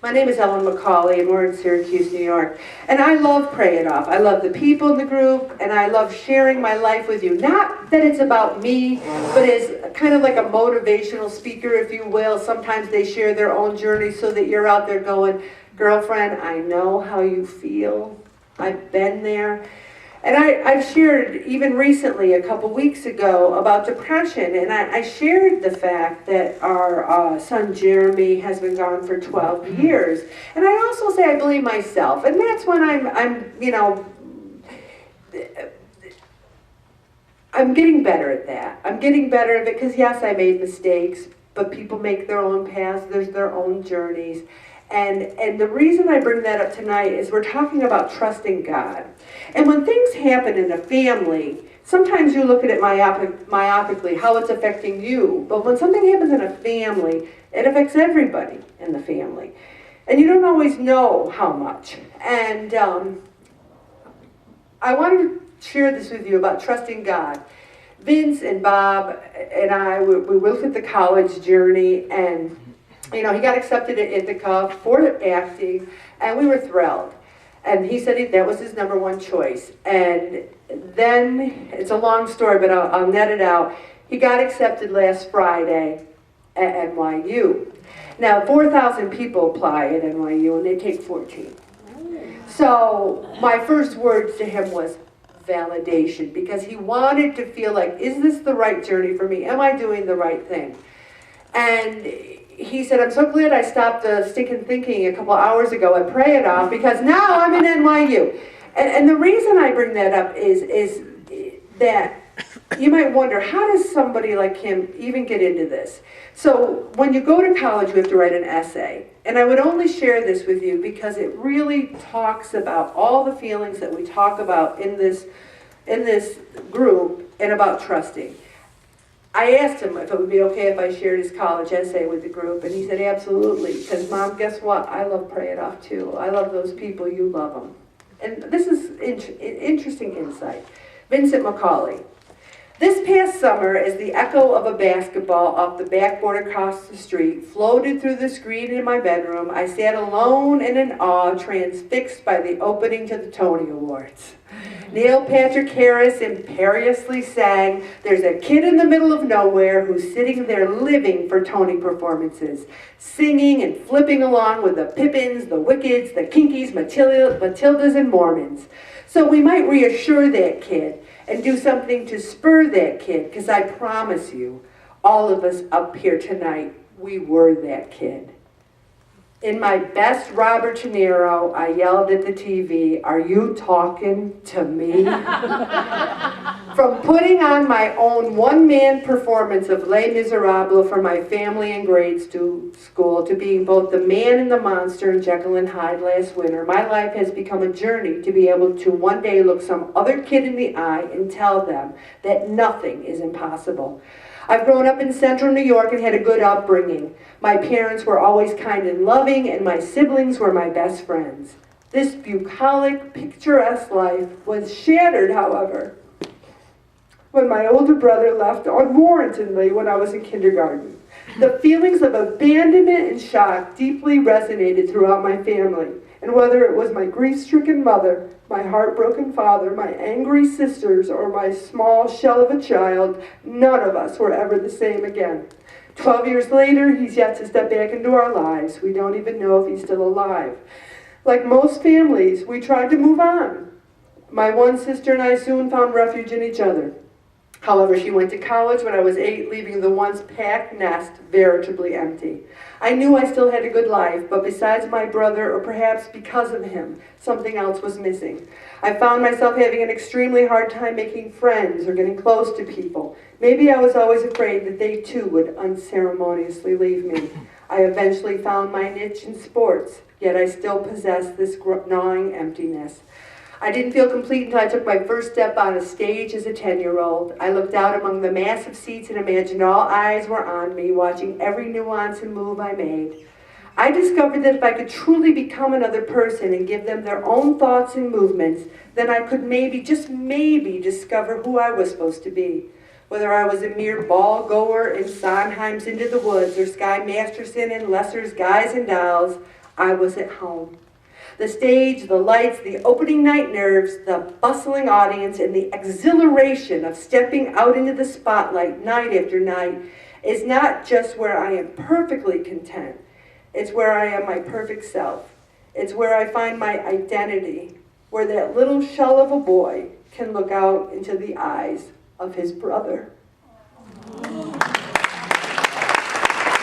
My name is Ellen McCauley, and we're in Syracuse, New York. And I love Pray It Off. I love the people in the group, and I love sharing my life with you. Not that it's about me, but as kind of like a motivational speaker, if you will. Sometimes they share their own journey so that you're out there going, girlfriend, I know how you feel. I've been there. And I've shared even recently, a couple weeks ago, about depression. And I shared the fact that our son Jeremy has been gone for 12 years. And I also say I blame myself. And that's when I'm getting better at that. I'm getting better at it because, yes, I made mistakes, but people make their own paths. There's their own journeys. And the reason I bring that up tonight is we're talking about trusting God. And when things happen in a family, sometimes you look at it myopically, how it's affecting you. But when something happens in a family, it affects everybody in the family. And you don't always know how much. And I wanted to share this with you about trusting God. Vince and Bob and I, we looked at the college journey, and he got accepted at Ithaca for acting, and we were thrilled. And he said that was his number one choice. And then, it's a long story, but I'll net it out. He got accepted last Friday at NYU. Now, 4,000 people apply at NYU, and they take 14. So my first words to him was validation, because he wanted to feel like, is this the right journey for me? Am I doing the right thing? And he said, I'm so glad I stopped the stinking thinking a couple hours ago and Pray It Off, because now I'm in NYU. And the reason I bring that up is that you might wonder, how does somebody like him even get into this? So when you go to college, you have to write an essay. And I would only share this with you because it really talks about all the feelings that we talk about in this group and about trusting. I asked him if it would be okay if I shared his college essay with the group, and he said absolutely, because Mom, guess what? I love Pray It Off too. I love those people, you love them. And this is interesting insight. Vincent McCauley. This past summer, as the echo of a basketball off the backboard across the street floated through the screen in my bedroom, I sat alone and in awe, transfixed by the opening to the Tony Awards. Neil Patrick Harris imperiously sang, "There's a kid in the middle of nowhere who's sitting there living for Tony performances, singing and flipping along with the Pippins, the Wickeds, the Kinkies, Matildas, and Mormons." So we might reassure that kid and do something to spur that kid, because I promise you, all of us up here tonight, we were that kid. In my best Robert De Niro, I yelled at the TV, "Are you talking to me?" From putting on my own one-man performance of Les Miserables for my family in grade school to being both the man and the monster in Jekyll and Hyde last winter, my life has become a journey to be able to one day look some other kid in the eye and tell them that nothing is impossible. I've grown up in central New York and had a good upbringing. My parents were always kind and loving, and my siblings were my best friends. This bucolic, picturesque life was shattered, however, when my older brother left unwarrantedly when I was in kindergarten. The feelings of abandonment and shock deeply resonated throughout my family, and whether it was my grief-stricken mother, my heartbroken father, my angry sisters, or my small shell of a child, none of us were ever the same again. 12 years later, he's yet to step back into our lives. We don't even know if he's still alive. Like most families, we tried to move on. My one sister and I soon found refuge in each other. However, she went to college when I was 8, leaving the once packed nest veritably empty. I knew I still had a good life, but besides my brother, or perhaps because of him, something else was missing. I found myself having an extremely hard time making friends or getting close to people. Maybe I was always afraid that they too would unceremoniously leave me. I eventually found my niche in sports, yet I still possessed this gnawing emptiness. I didn't feel complete until I took my first step on a stage as a 10-year-old. I looked out among the massive seats and imagined all eyes were on me, watching every nuance and move I made. I discovered that if I could truly become another person and give them their own thoughts and movements, then I could maybe, just maybe, discover who I was supposed to be. Whether I was a mere ball goer in Sondheim's Into the Woods or Sky Masterson in Lesser's Guys and Dolls, I was at home. The stage, the lights, the opening night nerves, the bustling audience, and the exhilaration of stepping out into the spotlight night after night is not just where I am perfectly content. It's where I am my perfect self. It's where I find my identity, where that little shell of a boy can look out into the eyes of his brother.